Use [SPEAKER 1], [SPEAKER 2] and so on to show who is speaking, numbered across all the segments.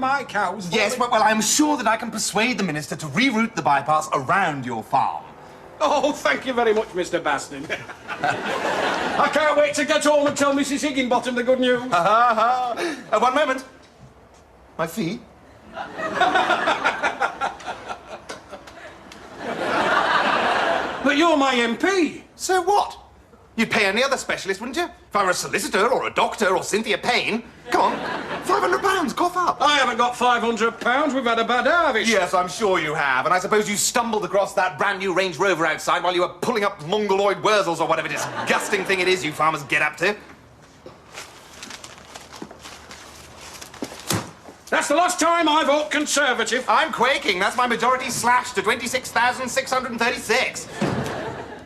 [SPEAKER 1] my cows.
[SPEAKER 2] Yes, well, I'm sure that I can persuade the minister to reroute the bypass around your farm.
[SPEAKER 1] Oh, thank you very much, Mr. Baston. I can't wait to get home and tell Mrs. Higginbottom the good news.
[SPEAKER 2] One moment. My fee?
[SPEAKER 1] But you're my MP.
[SPEAKER 2] So what? You'd pay any other specialist, wouldn't you? If I were a solicitor or a doctor or Cynthia Payne. Come on, £500, cough up.
[SPEAKER 1] I haven't got £500. We've had a bad harvest.
[SPEAKER 2] Yes, I'm sure you have. And I suppose you stumbled across that brand new Range Rover outside while you were pulling up mongoloid wurzels or whatever disgusting thing it is you farmers get up to.
[SPEAKER 1] That's the last time I vote Conservative.
[SPEAKER 2] I'm quaking. That's my majority slashed to 26,636.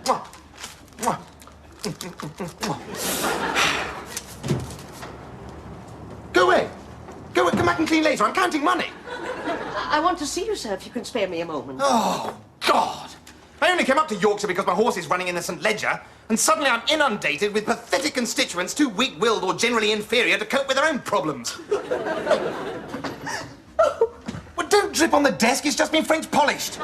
[SPEAKER 2] Mwah. Mwah. Go away. Go away. Come back and clean later. I'm counting money.
[SPEAKER 3] I want to see you, sir, if you can spare me a moment.
[SPEAKER 2] Oh, God. I only came up to Yorkshire because my horse is running in the St. Ledger, and suddenly I'm inundated with pathetic constituents too weak-willed or generally inferior to cope with their own problems. Well, don't drip on the desk. It's just been French polished.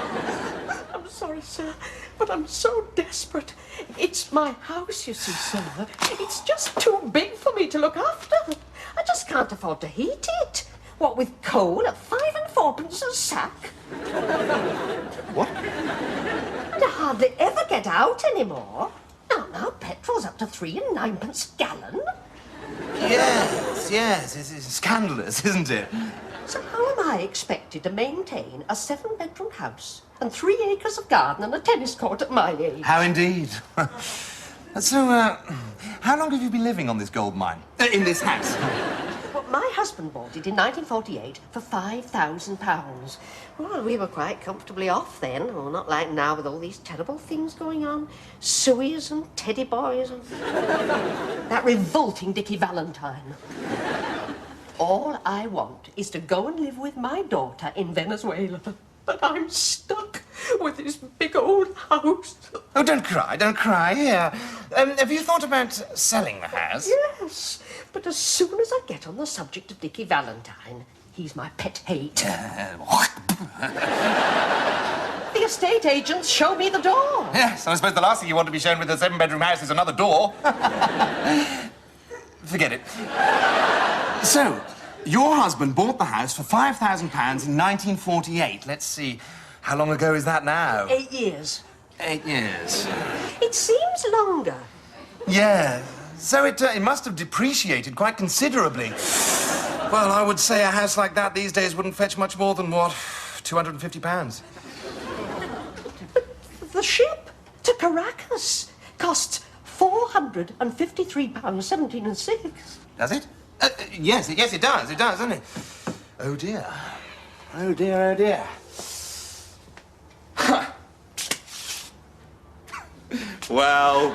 [SPEAKER 3] I'm sorry, sir, but I'm so desperate. It's my house, you see, sir. It's just too big for me to look after. I just can't afford to heat it. What with coal at 5 and 4pence a sack?
[SPEAKER 2] What?
[SPEAKER 3] And I hardly ever get out anymore. Now, petrol's up to 3 and 9pence a gallon.
[SPEAKER 2] Yes, it's scandalous, isn't it?
[SPEAKER 3] So how am I expected to maintain a 7-bedroom house and 3 acres of garden and a tennis court at my age?
[SPEAKER 2] How indeed. So, how long have you been living on this gold mine? In this house?
[SPEAKER 3] Well, my husband bought it in 1948 for £5,000. Well, we were quite comfortably off then. Oh, not like now with all these terrible things going on. Sueys and teddy boys and... that revolting Dickie Valentine. All I want is to go and live with my daughter in Venezuela. But I'm stuck with this big old house.
[SPEAKER 2] Oh, don't cry. Here. Have you thought about selling the house?
[SPEAKER 3] Yes, but as soon as I get on the subject of Dickie Valentine, he's my pet hate. The estate agents show me the door.
[SPEAKER 2] Yes, I suppose the last thing you want to be shown with a 7-bedroom house is another door. Forget it. So, your husband bought the house for £5,000 in 1948. Let's see, how long ago is that now?
[SPEAKER 3] 8 years.
[SPEAKER 2] 8 years.
[SPEAKER 3] It seems longer.
[SPEAKER 2] Yeah, so it must have depreciated quite considerably. Well, I would say a house like that these days wouldn't fetch much more than, what, £250?
[SPEAKER 3] But the ship to Caracas costs £453.17 and 6.
[SPEAKER 2] Does it? Yes, it does, doesn't it? Oh, dear. Oh, dear. Well,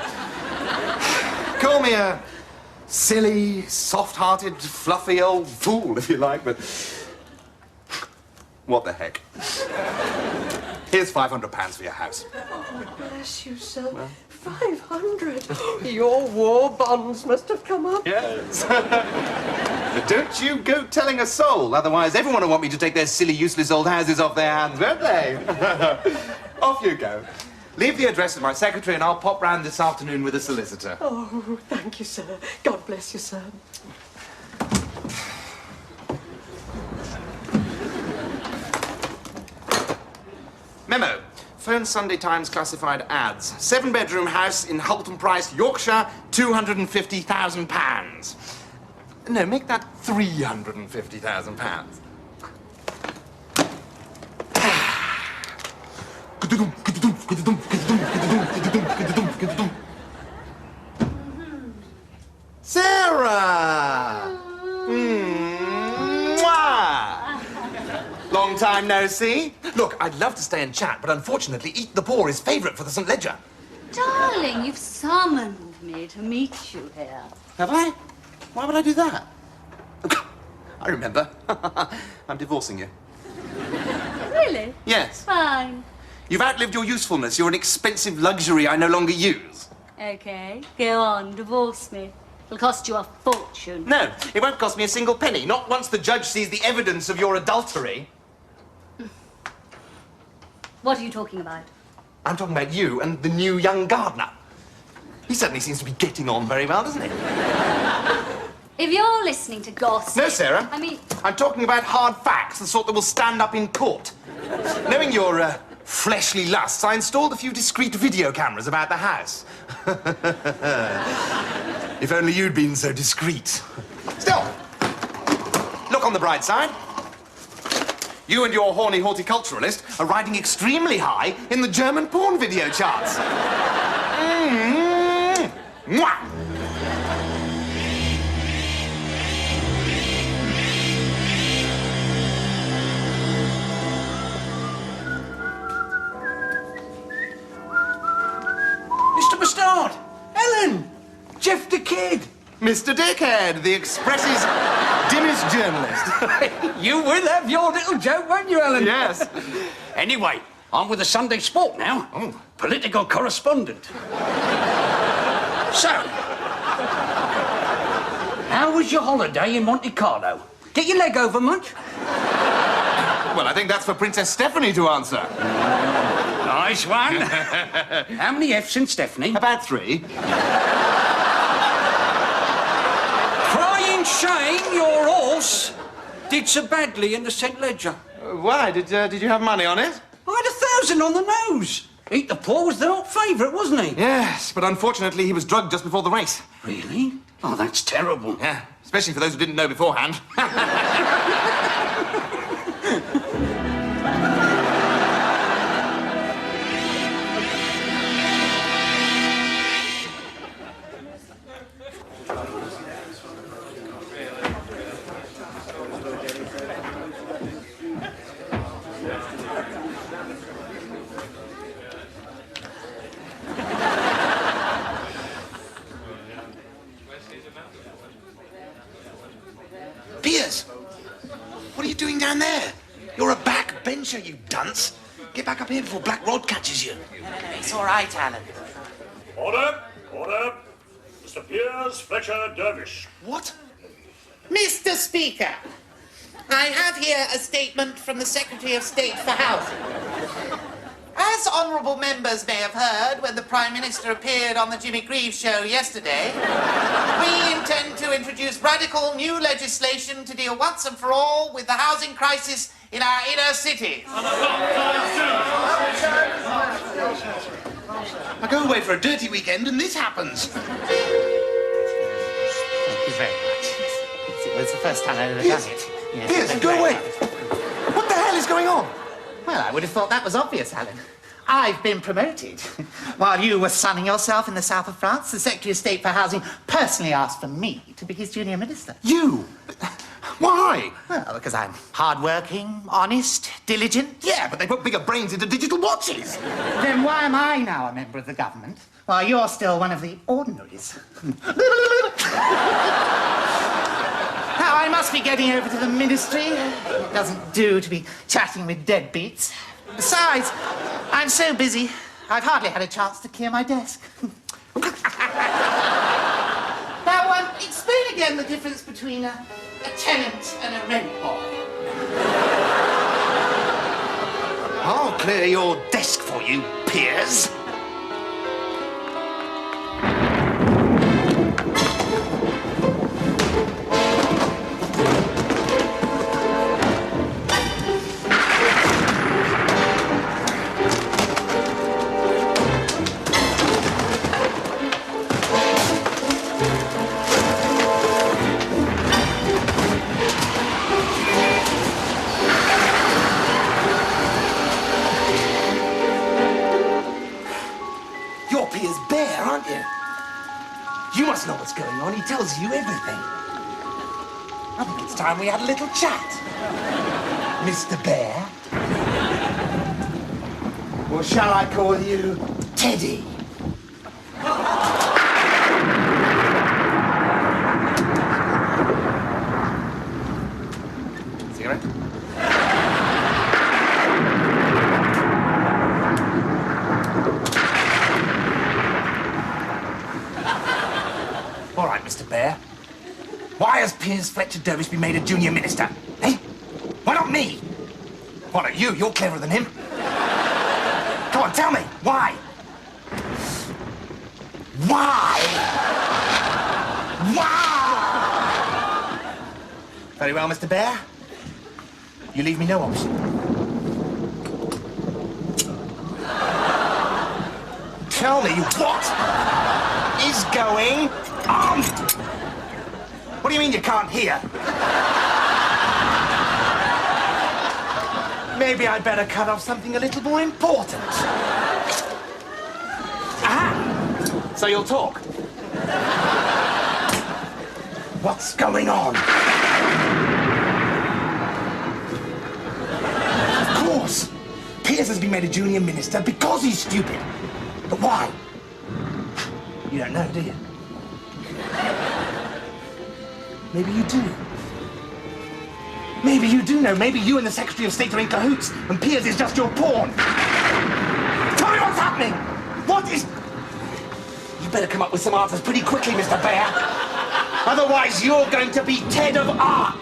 [SPEAKER 2] call me a silly, soft-hearted, fluffy old fool, if you like, but what the heck? Here's £500 for your house.
[SPEAKER 3] Oh, bless you, sir. Well, 500. Your war bonds must have come up.
[SPEAKER 2] Yes. But don't you go telling a soul, otherwise everyone will want me to take their silly, useless old houses off their hands, won't they? Off you go. Leave the address with my secretary and I'll pop round this afternoon with a solicitor.
[SPEAKER 3] Oh, thank you, sir. God bless you, sir.
[SPEAKER 2] Memo. Phone Sunday Times classified ads. 7-bedroom house in Hulton Price, Yorkshire, £250,000. No, make that £350,000. Sarah! Mwah! Long time no see. Look, I'd love to stay and chat, but unfortunately, Eat the Poor is favourite for the St. Ledger.
[SPEAKER 4] Darling, you've summoned me to meet you here.
[SPEAKER 2] Have I? Why would I do that? I remember. I'm divorcing you.
[SPEAKER 4] Really?
[SPEAKER 2] Yes.
[SPEAKER 4] Fine.
[SPEAKER 2] You've outlived your usefulness. You're an expensive luxury I no longer use.
[SPEAKER 4] Okay, go on, divorce me. It'll cost you a fortune.
[SPEAKER 2] No, it won't cost me a single penny. Not once the judge sees the evidence of your adultery.
[SPEAKER 4] What are you talking about?
[SPEAKER 2] I'm talking about you and the new young gardener. He certainly seems to be getting on very well, doesn't he?
[SPEAKER 4] If you're listening to gossip...
[SPEAKER 2] No, Sarah.
[SPEAKER 4] I mean...
[SPEAKER 2] I'm talking about hard facts, the sort that will stand up in court. Knowing your fleshly lusts, I installed a few discreet video cameras about the house. If only you'd been so discreet. Still, look on the bright side. You and your horny horticulturalist are riding extremely high in the German porn video charts. Mwah!
[SPEAKER 1] Mr. Bastard! Ellen! Jeff the Kid!
[SPEAKER 2] Mr. Dickhead, the Express's dimmest journalist.
[SPEAKER 1] You will have your little joke, won't you, Ellen?
[SPEAKER 2] Yes.
[SPEAKER 1] Anyway, I'm with the Sunday Sport now.
[SPEAKER 2] Oh.
[SPEAKER 1] Political correspondent. So, how was your holiday in Monte Carlo? Get your leg over much?
[SPEAKER 2] Well, I think that's for Princess Stephanie to answer.
[SPEAKER 1] Nice one. How many F's in Stephanie?
[SPEAKER 2] About 3.
[SPEAKER 1] Crying shame, your horse did so badly in the St. Ledger.
[SPEAKER 2] Why? Did you have money on it?
[SPEAKER 1] I had 1,000 on the nose. Eat the Poor was the hot favourite, wasn't he?
[SPEAKER 2] Yes, but unfortunately he was drugged just before the race.
[SPEAKER 1] Really? Oh, that's terrible.
[SPEAKER 2] Yeah, especially for those who didn't know beforehand.
[SPEAKER 5] Piers, what are you doing down there? You're a backbencher, you dunce. Get back up here before Black Rod catches you.
[SPEAKER 6] No, it's all right, Alan.
[SPEAKER 7] Order! Order! Mr. Piers, Fletcher, Dervish.
[SPEAKER 5] What?
[SPEAKER 6] Mr. Speaker, I have here a statement from the Secretary of State for Housing. As honourable members may have heard when the Prime Minister appeared on the Jimmy Greaves show yesterday, we intend to introduce radical new legislation to deal once and for all with the housing crisis in our inner cities.
[SPEAKER 5] I go away for a dirty weekend and this happens.
[SPEAKER 6] Thank you very much. It was the first time I've ever done it. Yes,
[SPEAKER 2] Piers,
[SPEAKER 6] thank you
[SPEAKER 2] go
[SPEAKER 6] very
[SPEAKER 2] away.
[SPEAKER 6] much.
[SPEAKER 2] What the hell is going on?
[SPEAKER 6] Well, I would have thought that was obvious, Alan. I've been promoted. While you were sunning yourself in the south of France, the Secretary of State for Housing personally asked for me to be his junior minister.
[SPEAKER 2] You? Why?
[SPEAKER 6] Well, because I'm hard-working, honest, diligent.
[SPEAKER 2] Yeah, but they put bigger brains into digital watches.
[SPEAKER 6] Then why am I now a member of the government, while you're still one of the ordinaries? Now, I must be getting over to the ministry. It doesn't do to be chatting with deadbeats. Besides, I'm so busy, I've hardly had a chance to clear my desk. Now, explain again the difference between a tenant and a rent boy.
[SPEAKER 5] I'll clear your desk for you, Piers. You're Piers Bear, aren't you? You must know what's going on. He tells you everything. I think it's time we had a little chat. Mr. Bear. Or shall I call you Teddy?
[SPEAKER 2] Cigarette?
[SPEAKER 5] All right, Mr. Bear. Piers Fletcher Dervish be made a junior minister? Eh? Why not me? Why not you? You're cleverer than him. Come on, tell me. Why? Why? Why? Very well, Mr. Bear. You leave me no option. Tell me what is going on? What do you mean you can't hear? Maybe I'd better cut off something a little more important. Aha! So you'll talk. What's going on? Of course, Piers has been made a junior minister because he's stupid. But why? You don't know, do you? Maybe you do. Maybe you do know. Maybe you and the Secretary of State are in cahoots, and Piers is just your pawn. Tell me what's happening! What is... You better come up with some answers pretty quickly, Mr. Bear. Otherwise, you're going to be Ted of Arc.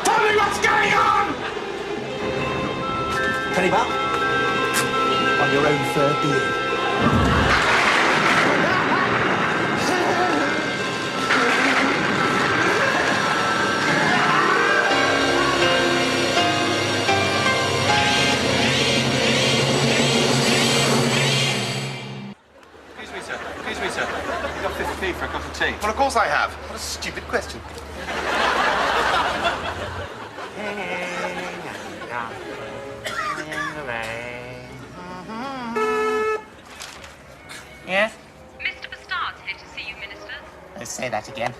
[SPEAKER 5] Tell me what's going on! Very well. On your own fur beard.
[SPEAKER 2] Excuse me, sir. You got 50p for a cup of tea? Well, of course I have. What a stupid question.
[SPEAKER 6] Yes?
[SPEAKER 8] Mr. Bastard's here to see you, Minister.
[SPEAKER 6] Let's say that again.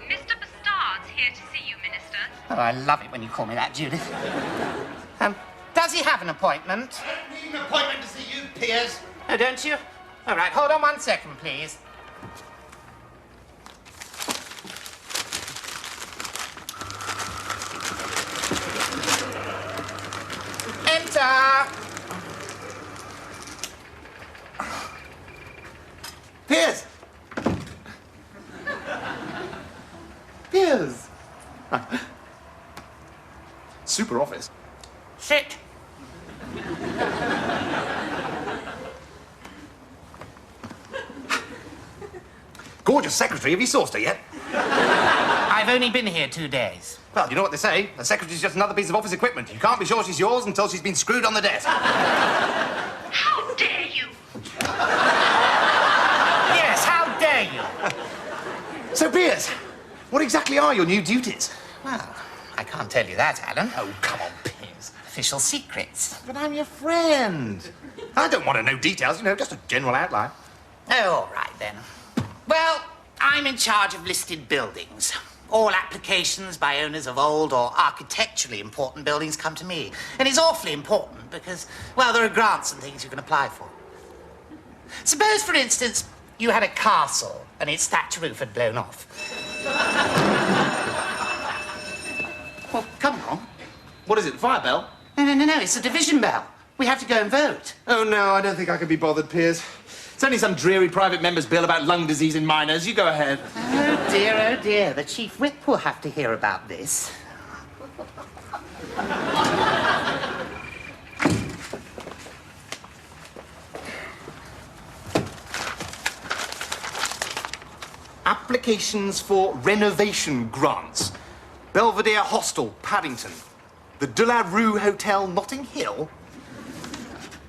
[SPEAKER 8] Mr. Bastard's here to see you, Minister.
[SPEAKER 6] Oh, I love it when you call me that, Judith. Does he have an appointment?
[SPEAKER 5] I don't need an appointment to see you, Piers.
[SPEAKER 6] Oh, don't you? All right, hold on 1 second, please. Enter!
[SPEAKER 5] Piers! Piers!
[SPEAKER 2] Super office.
[SPEAKER 6] Sit.
[SPEAKER 2] Gorgeous secretary. Have you sourced her yet?
[SPEAKER 6] I've only been here 2 days.
[SPEAKER 2] Well, you know what they say. A secretary's just another piece of office equipment. You can't be sure she's yours until she's been screwed on the desk.
[SPEAKER 8] How dare you?
[SPEAKER 6] Yes, how dare you?
[SPEAKER 2] So, Piers, what exactly are your new duties?
[SPEAKER 6] Well, I can't tell you that, Alan.
[SPEAKER 2] Oh, come on, Piers.
[SPEAKER 6] Official secrets.
[SPEAKER 2] But I'm your friend. I don't want to know details, you know, just a general outline.
[SPEAKER 6] Oh, all right, then. Well, I'm in charge of listed buildings. All applications by owners of old or architecturally important buildings come to me. And it's awfully important because, well, there are grants and things you can apply for. Suppose, for instance, you had a castle and its thatch roof had blown off. Well, come on.
[SPEAKER 2] What is it, the fire bell?
[SPEAKER 6] No, it's a division bell. We have to go and vote.
[SPEAKER 2] Oh, no, I don't think I could be bothered, Piers. It's only some dreary private member's bill about lung disease in miners. You go ahead.
[SPEAKER 6] Oh, dear. The chief whip will have to hear about this.
[SPEAKER 2] Applications for renovation grants. Belvedere Hostel, Paddington. The De La Rue Hotel, Notting Hill.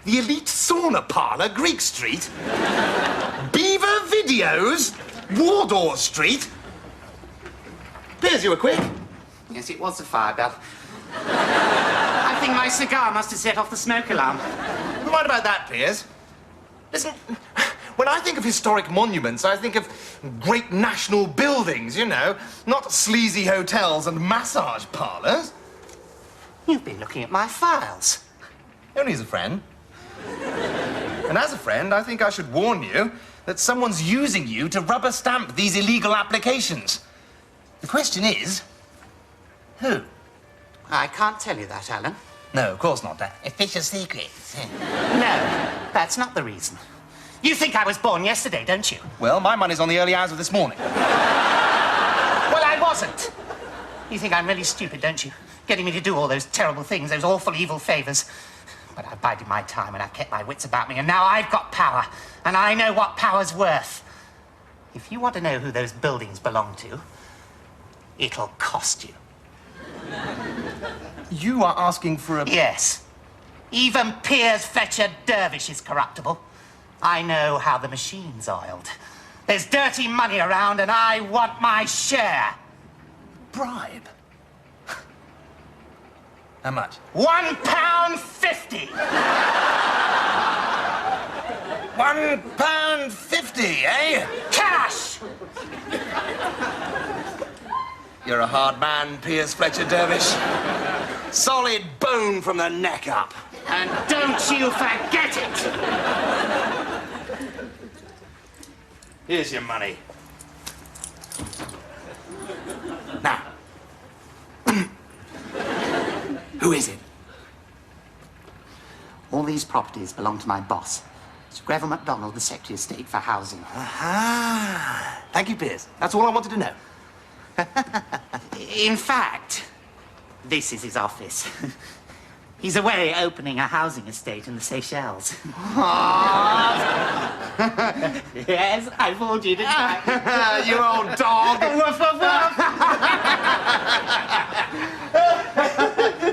[SPEAKER 2] The Elite Sauna Parlour, Greek Street. Beaver Videos, Wardour Street. Piers, you were quick.
[SPEAKER 6] Yes, it was a fire bell. I think my cigar must have set off the smoke alarm.
[SPEAKER 2] Never mind about that, Piers. Listen, when I think of historic monuments, I think of great national buildings, you know, not sleazy hotels and massage parlours.
[SPEAKER 6] You've been looking at my files.
[SPEAKER 2] Only as a friend. And as a friend, I think I should warn you that someone's using you to rubber stamp these illegal applications. The question is, who?
[SPEAKER 6] I can't tell you that, Alan.
[SPEAKER 2] No, of course not.
[SPEAKER 6] Official secrets. No, that's not the reason. You think I was born yesterday, don't you?
[SPEAKER 2] Well, my money's on the early hours of this morning.
[SPEAKER 6] wasn't. You think I'm really stupid, don't you? Getting me to do all those terrible things, those awful evil favours. But I've bided my time and I've kept my wits about me, and now I've got power, and I know what power's worth. If you want to know who those buildings belong to, it'll cost you.
[SPEAKER 2] You are asking for a...
[SPEAKER 6] Yes. Even Piers Fletcher Dervish is corruptible. I know how the machine's oiled. There's dirty money around, and I want my share.
[SPEAKER 5] Bribe? How much?
[SPEAKER 6] £1.50.
[SPEAKER 5] £1.50, eh?
[SPEAKER 6] Cash!
[SPEAKER 5] You're a hard man, Piers Fletcher Dervish. Solid bone from the neck up.
[SPEAKER 6] And don't you forget it!
[SPEAKER 5] Here's your money. Now, who is it?
[SPEAKER 6] All these properties belong to my boss, Sir Greville MacDonald, the Secretary of State for Housing.
[SPEAKER 5] Ah, thank you, Piers. That's all I wanted to know.
[SPEAKER 6] In fact, this is his office. He's away opening a housing estate in the Seychelles. Yes, I fooled you, didn't I?
[SPEAKER 2] You old dog.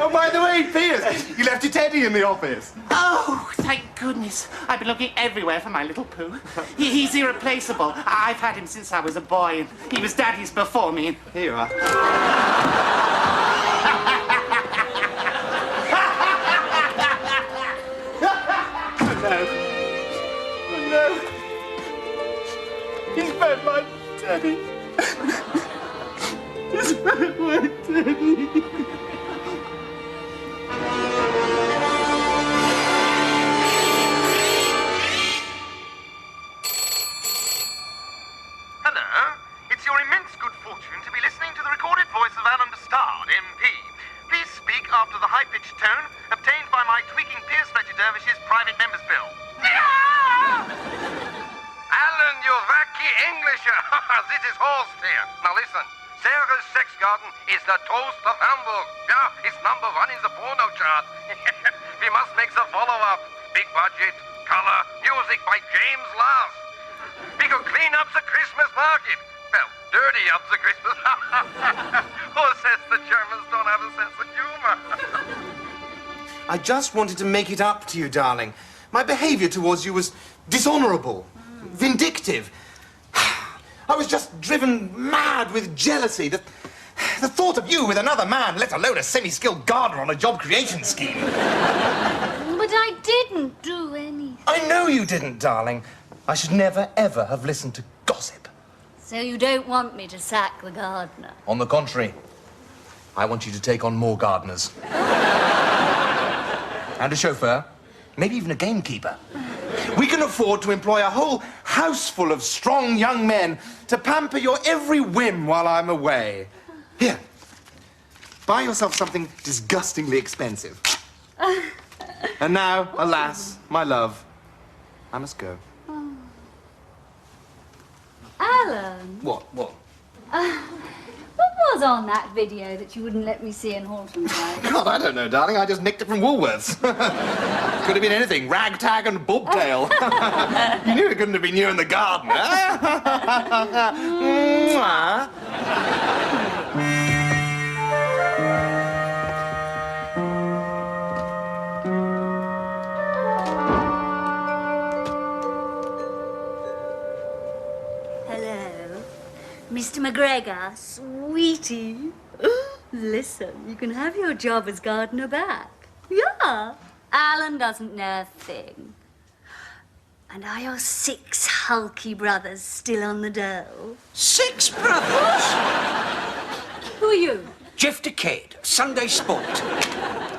[SPEAKER 2] Oh, by the way, Piers, you left your teddy in the office.
[SPEAKER 6] Oh, thank goodness. I've been looking everywhere for my little poo. He's irreplaceable. I've had him since I was a boy, and he was Daddy's before me. And
[SPEAKER 2] Here you are.
[SPEAKER 6] no. He's been my Daddy. He's been my Daddy.
[SPEAKER 9] Hello. It's your immense good fortune to be listening to the recorded voice of Alan Bastard, MP. Please speak after the high-pitched tone obtained by my tweaking Piers Fletcher Dervish's private member's bill. Alan, you wacky Englisher. This is Horst here. Now listen. Sarah's Sex Garden is the toast of Hamburg. Yeah, it's #1 in the porno chart. We must make the follow-up. Big budget, color, music by James Last. We could clean up the Christmas market. Well, dirty up the Christmas. Who says the Germans don't have a sense of humor?
[SPEAKER 2] I just wanted to make it up to you, darling. My behavior towards you was dishonorable, vindictive. I was just driven mad with jealousy. The thought of you with another man, let alone a semi-skilled gardener on a job creation scheme.
[SPEAKER 4] But I didn't do anything.
[SPEAKER 2] I know you didn't, darling. I should never, ever have listened to gossip.
[SPEAKER 4] So you don't want me to sack the gardener?
[SPEAKER 2] On the contrary, I want you to take on more gardeners. And a chauffeur, maybe even a gamekeeper. We can afford to employ a whole house full of strong young men to pamper your every whim while I'm away. Here, buy yourself something disgustingly expensive. And now, alas, my love, I must go.
[SPEAKER 4] Alan,
[SPEAKER 2] What?
[SPEAKER 4] what was on that video that you wouldn't let me see in Horton Drive?
[SPEAKER 2] God, I don't know, darling. I just nicked it from Woolworths. Could have been anything. Ragtag and bobtail. You knew it couldn't have been you in the garden, huh? Mwah.
[SPEAKER 4] Hello, Mr. McGregor, sweetie. Listen, you can have your job as gardener back. Yeah. Alan doesn't know a thing. And are your 6 hulky brothers still on the dole?
[SPEAKER 1] 6 brothers?
[SPEAKER 4] Who are you?
[SPEAKER 1] Jeff the Kid, Sunday Sport.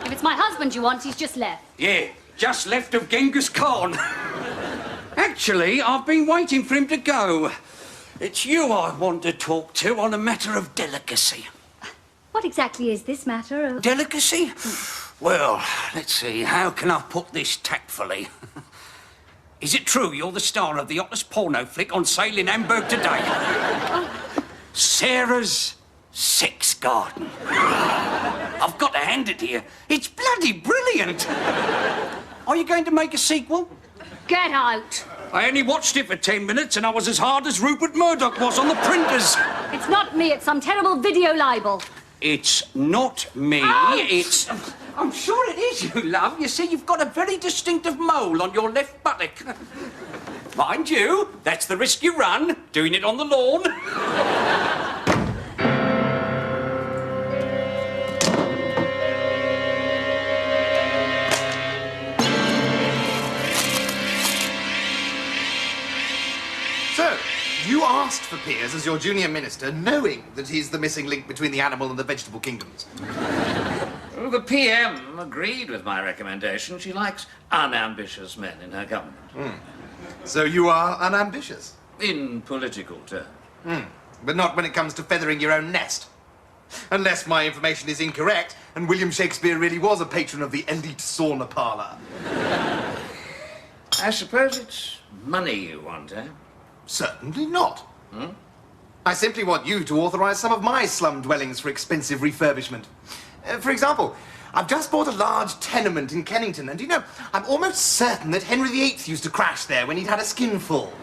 [SPEAKER 4] If it's my husband you want, he's just left.
[SPEAKER 1] Yeah, just left of Genghis Khan. Actually, I've been waiting for him to go. It's you I want to talk to on a matter of delicacy.
[SPEAKER 4] What exactly is this matter of...
[SPEAKER 1] Delicacy? Well, let's see, how can I put this tactfully? Is it true you're the star of the hottest porno flick on sale in Hamburg today? Sarah's Sex garden. I've got to hand it to you. It's bloody brilliant. Are you going to make a sequel?
[SPEAKER 4] Get out.
[SPEAKER 1] I only watched it for 10 minutes and I was as hard as Rupert Murdoch was on the printers.
[SPEAKER 4] It's not me, it's some terrible video libel.
[SPEAKER 1] It's not me, it's... I'm sure it is, you love. You see, you've got a very distinctive mole on your left buttock. Mind you, that's the risk you run, doing it on the lawn.
[SPEAKER 2] So, you asked for Piers as your junior minister, knowing that he's the missing link between the animal and the vegetable kingdoms.
[SPEAKER 10] Well, the PM agreed with my recommendation. She likes unambitious men in her government.
[SPEAKER 2] So you are unambitious?
[SPEAKER 10] In political terms.
[SPEAKER 2] But not when it comes to feathering your own nest. Unless my information is incorrect, and William Shakespeare really was a patron of the elite sauna parlour.
[SPEAKER 10] I suppose it's money you want, eh?
[SPEAKER 2] Certainly not. I simply want you to authorise some of my slum dwellings for expensive refurbishment. For example, I've just bought a large tenement in Kennington, and you know, I'm almost certain that Henry VIII used to crash there when he'd had a skinful.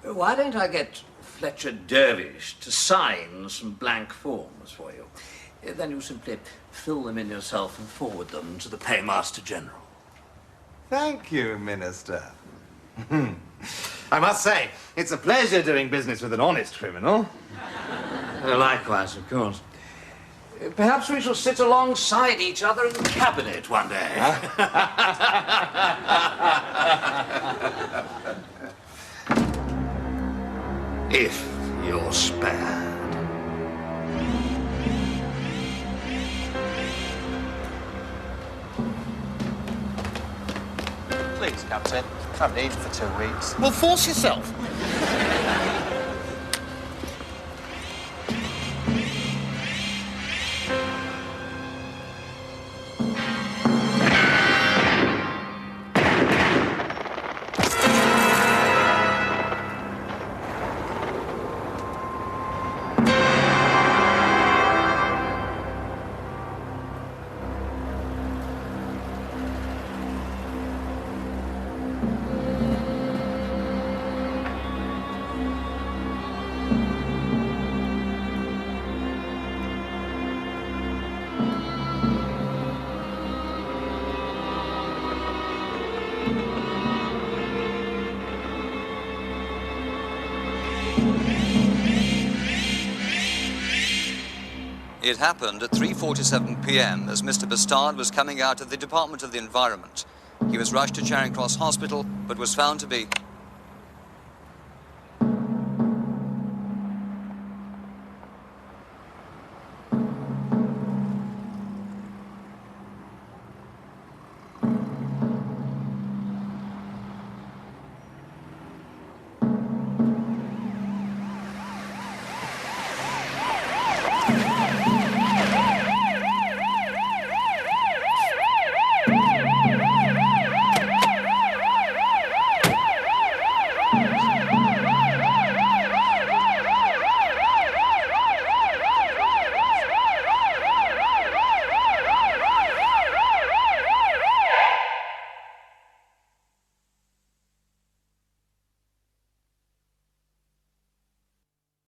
[SPEAKER 10] Why don't I get Fletcher Dervish to sign some blank forms for you? Then you simply fill them in yourself and forward them to the Paymaster General.
[SPEAKER 2] Thank you, Minister. I must say, it's a pleasure doing business with an honest criminal.
[SPEAKER 10] Likewise, of course. Perhaps we shall sit alongside each other in the cabinet one day. If you're spared.
[SPEAKER 11] Please, Captain. I haven't eaten for 2 weeks.
[SPEAKER 6] Well, force yourself.
[SPEAKER 12] It happened at 3:47 p.m. as Mr. Bastard was coming out of the Department of the Environment. He was rushed to Charing Cross Hospital, but was found to be